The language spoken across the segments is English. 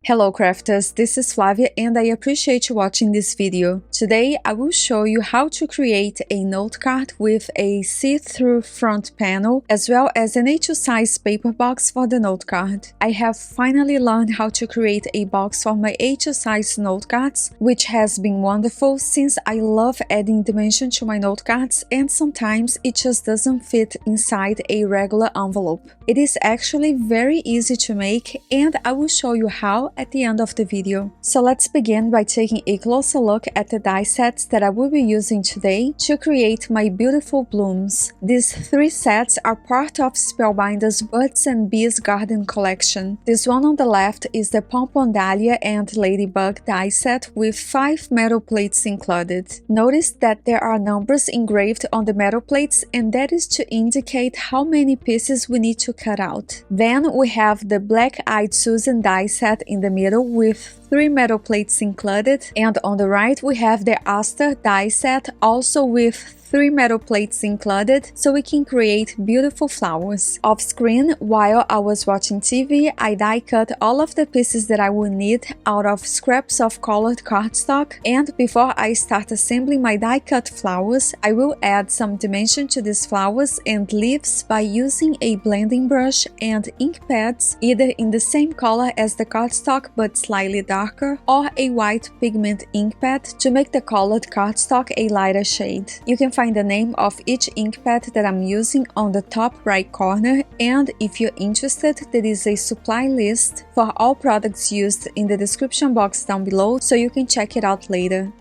Hello crafters, this is Flavia and I appreciate you watching this video. Today I will show you how to create a note card with a see-through front panel as well as an A2 size paper box for the note card. I have finally learned how to create a box for my A2 size note cards, which has been wonderful since I love adding dimension to my note cards and sometimes it just doesn't fit inside a regular envelope. It is actually very easy to make and I will show you how at the end of the video. So let's begin by taking a closer look at the die sets that I will be using today to create my beautiful blooms. These 3 sets are part of Spellbinder's Birds and Bees Garden collection. This one on the left is the Pompon Dahlia and Ladybug die set with 5 metal plates included. Notice that there are numbers engraved on the metal plates and that is to indicate how many pieces we need to cut out. Then we have the Black-Eyed Susan die set in the middle with 3 metal plates included, and on the right we have the Aster die set also with 3 metal plates included, so we can create beautiful flowers. Off screen, while I was watching TV, I die cut all of the pieces that I will need out of scraps of colored cardstock, and before I start assembling my die cut flowers, I will add some dimension to these flowers and leaves by using a blending brush and ink pads either in the same color as the cardstock but slightly darker, or a white pigment ink pad to make the colored cardstock a lighter shade. You can find the name of each ink pad that I'm using on the top right corner, and if you're interested, there is a supply list for all products used in the description box down below, so you can check it out later.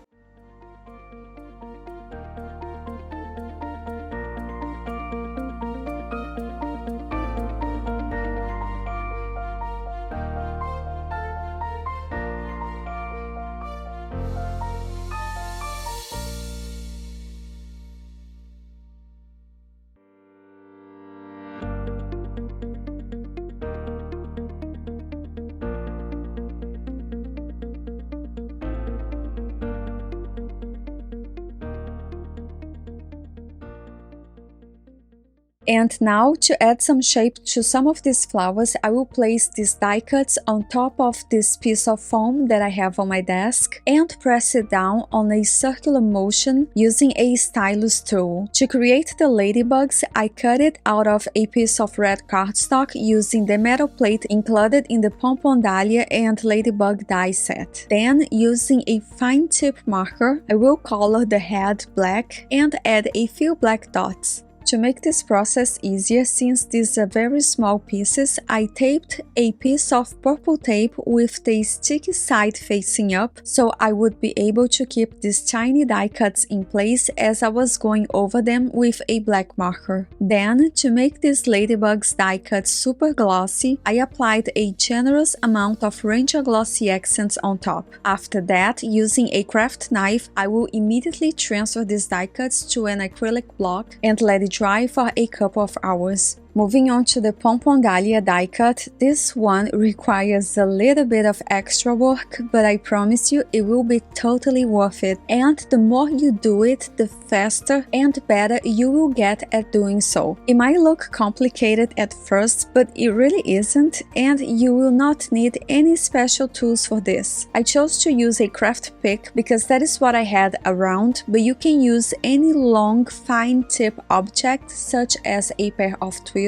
And now, to add some shape to some of these flowers, I will place these die cuts on top of this piece of foam that I have on my desk and press it down on a circular motion using a stylus tool. To create the ladybugs, I cut it out of a piece of red cardstock using the metal plate included in the Pompon Dahlia and Ladybug die set. Then, using a fine tip marker, I will color the head black and add a few black dots. To make this process easier, since these are very small pieces, I taped a piece of purple tape with the sticky side facing up, so I would be able to keep these tiny die cuts in place as I was going over them with a black marker. Then, to make these ladybugs die cuts super glossy, I applied a generous amount of Ranger Glossy accents on top. After that, using a craft knife, I will immediately transfer these die cuts to an acrylic block and let it dry for a couple of hours. Moving on to the Pompon Dahlia die cut, this one requires a little bit of extra work, but I promise you it will be totally worth it. And the more you do it, the faster and better you will get at doing so. It might look complicated at first, but it really isn't, and you will not need any special tools for this. I chose to use a craft pick because that is what I had around, but you can use any long, fine tip object such as a pair of tweezers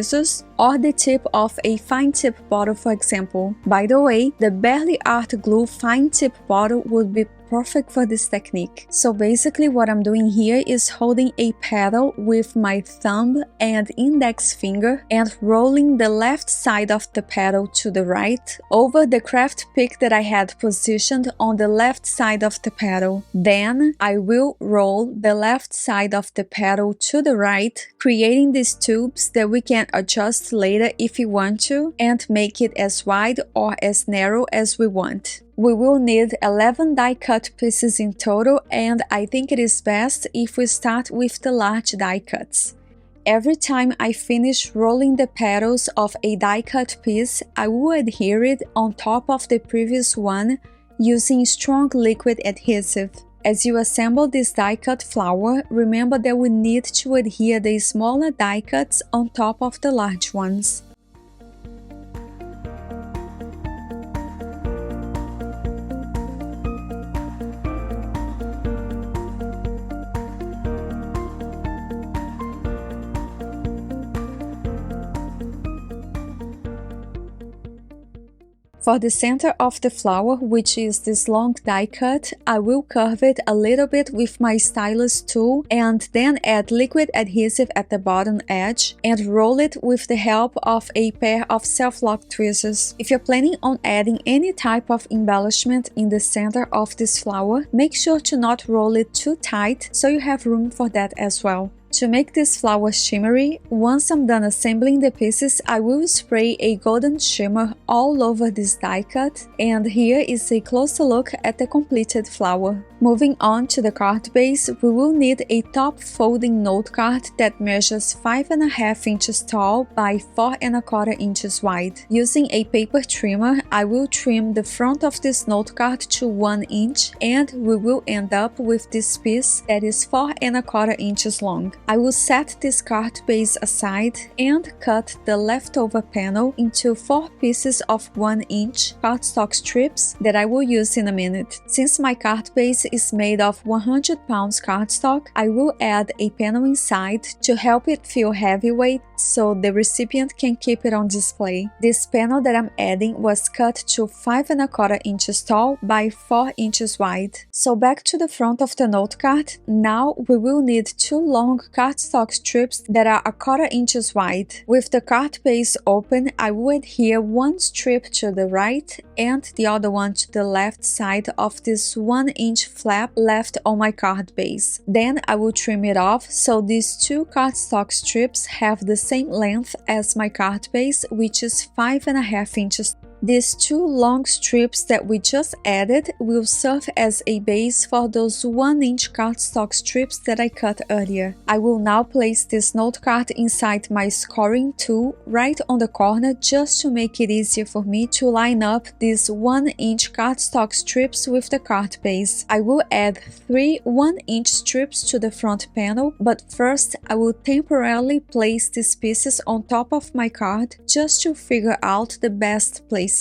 or the tip of a fine tip bottle, for example. By the way, the Barely Art Glue fine tip bottle would be perfect for this technique. So basically what I'm doing here is holding a petal with my thumb and index finger and rolling the left side of the petal to the right over the craft pick that I had positioned on the left side of the petal. Then I will roll the left side of the petal to the right, creating these tubes that we can adjust later if we want to and make it as wide or as narrow as we want. We will need 11 die cut pieces in total, and I think it is best if we start with the large die cuts. Every time I finish rolling the petals of a die cut piece, I will adhere it on top of the previous one using strong liquid adhesive. As you assemble this die cut flower, remember that we need to adhere the smaller die cuts on top of the large ones. For the center of the flower, which is this long die cut, I will curve it a little bit with my stylus tool and then add liquid adhesive at the bottom edge and roll it with the help of a pair of self-lock tweezers. If you're planning on adding any type of embellishment in the center of this flower, make sure to not roll it too tight so you have room for that as well. To make this flower shimmery, once I'm done assembling the pieces, I will spray a golden shimmer all over this die cut, and here is a closer look at the completed flower. Moving on to the card base, we will need a top folding note card that measures 5.5 inches tall by 4.25 inches wide. Using a paper trimmer, I will trim the front of this note card to 1 inch, and we will end up with this piece that is 4.25 inches long. I will set this card base aside and cut the leftover panel into 4 pieces of 1 inch cardstock strips that I will use in a minute. Since my card base is made of 100 pounds cardstock, I will add a panel inside to help it feel heavyweight so the recipient can keep it on display. This panel that I'm adding was cut to 5.25 inches tall by 4 inches wide. So back to the front of the note card, now we will need 2 long cardstock strips that are 1/4 inches wide. With the card base open, I will adhere 1 strip to the right and the other one to the left side of this 1 inch flap left on my card base. Then I will trim it off so these 2 cardstock strips have the same length as my card base, which is 5.5 inches. These 2 long strips that we just added will serve as a base for those 1 inch cardstock strips that I cut earlier. I will now place this note card inside my scoring tool right on the corner just to make it easier for me to line up these 1 inch cardstock strips with the card base. I will add 3 1 inch strips to the front panel, but first I will temporarily place these pieces on top of my card just to figure out the best placement.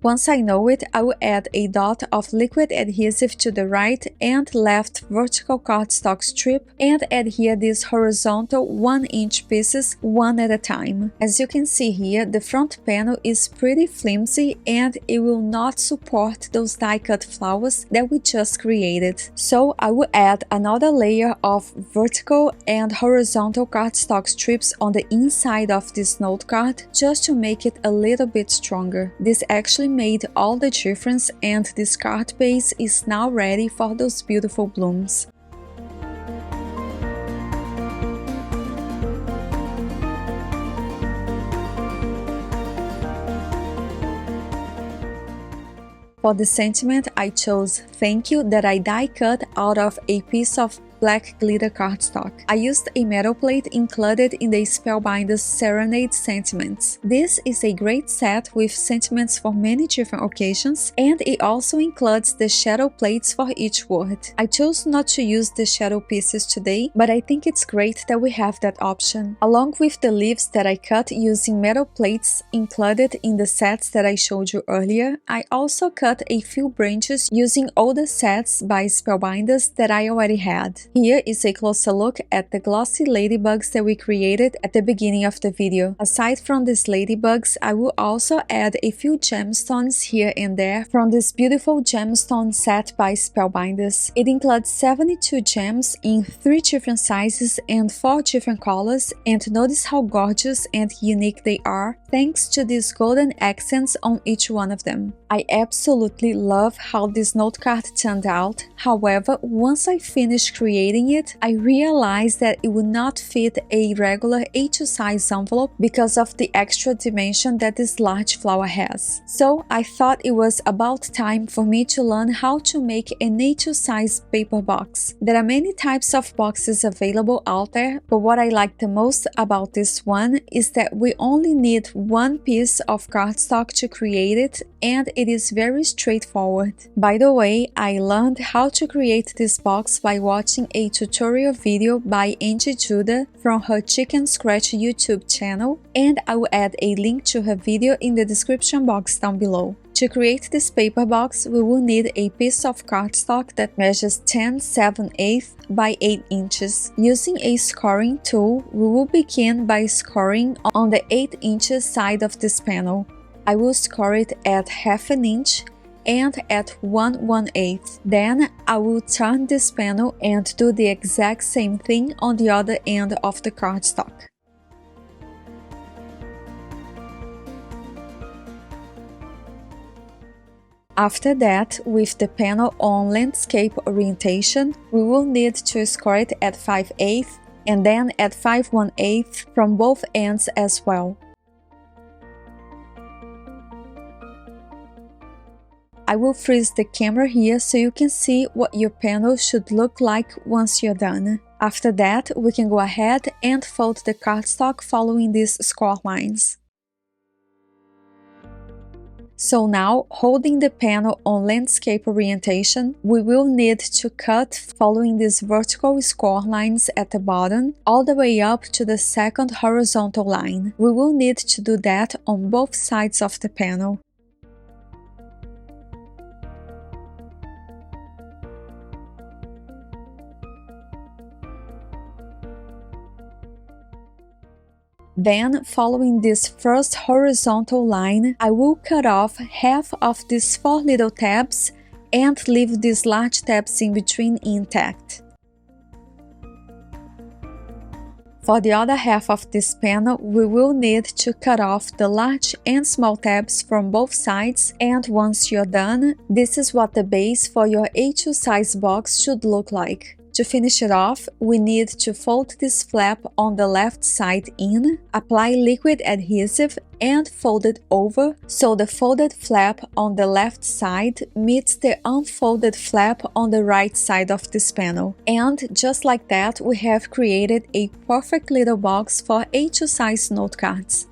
Once I know it, I will add a dot of liquid adhesive to the right and left vertical cardstock strip and adhere these horizontal 1 inch pieces one at a time. As you can see here, the front panel is pretty flimsy and it will not support those die cut flowers that we just created. So I will add another layer of vertical and horizontal cardstock strips on the inside of this note card just to make it a little bit stronger. This actually made all the difference, and this card base is now ready for those beautiful blooms. For the sentiment, I chose "Thank you" that I die cut out of a piece of black glitter cardstock. I used a metal plate included in the Spellbinders Serenade sentiments. This is a great set with sentiments for many different occasions, and it also includes the shadow plates for each word. I chose not to use the shadow pieces today, but I think it's great that we have that option. Along with the leaves that I cut using metal plates included in the sets that I showed you earlier, I also cut a few branches using older sets by Spellbinders that I already had. Here is a closer look at the glossy ladybugs that we created at the beginning of the video. Aside from these ladybugs, I will also add a few gemstones here and there from this beautiful gemstone set by Spellbinders. It includes 72 gems in 3 different sizes and 4 different colors, and notice how gorgeous and unique they are thanks to these golden accents on each one of them. I absolutely love how this note card turned out. However, once I finished creating it, I realized that it would not fit a regular A2 size envelope because of the extra dimension that this large flower has. So I thought it was about time for me to learn how to make an A2 size paper box. There are many types of boxes available out there, but what I like the most about this one is that we only need 1 piece of cardstock to create it, and it is very straightforward. By the way, I learned how to create this box by watching a tutorial video by Angie Judah from her Chicken Scratch YouTube channel, and I will add a link to her video in the description box down below. To create this paper box, we will need a piece of cardstock that measures 10/7/8 by 8 inches. Using a scoring tool, we will begin by scoring on the 8 inches side of this panel. I will score it at 1/2 inch and at 1/1/8. Then I will turn this panel and do the exact same thing on the other end of the cardstock. After that, with the panel on landscape orientation, we will need to score it at 5/8 and then at 5/1/8 from both ends as well. I will freeze the camera here so you can see what your panel should look like once you're done. After that, we can go ahead and fold the cardstock following these score lines. So now, holding the panel on landscape orientation, we will need to cut following these vertical score lines at the bottom, all the way up to the second horizontal line. We will need to do that on both sides of the panel. Then, following this first horizontal line, I will cut off half of these 4 little tabs and leave these large tabs in between intact. For the other half of this panel, we will need to cut off the large and small tabs from both sides, and once you're done, this is what the base for your A2 size box should look like. To finish it off, we need to fold this flap on the left side in, apply liquid adhesive and fold it over so the folded flap on the left side meets the unfolded flap on the right side of this panel. And just like that, we have created a perfect little box for A2 size note cards.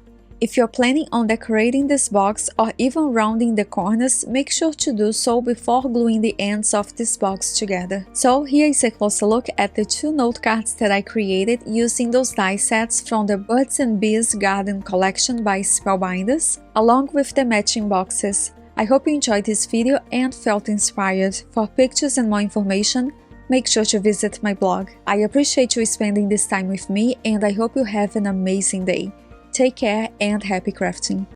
If you're planning on decorating this box or even rounding the corners, make sure to do so before gluing the ends of this box together. So here is a closer look at the 2 note cards that I created using those die sets from the Birds and Bees Garden collection by Spellbinders, along with the matching boxes. I hope you enjoyed this video and felt inspired. For pictures and more information, make sure to visit my blog. I appreciate you spending this time with me and I hope you have an amazing day. Take care and happy crafting!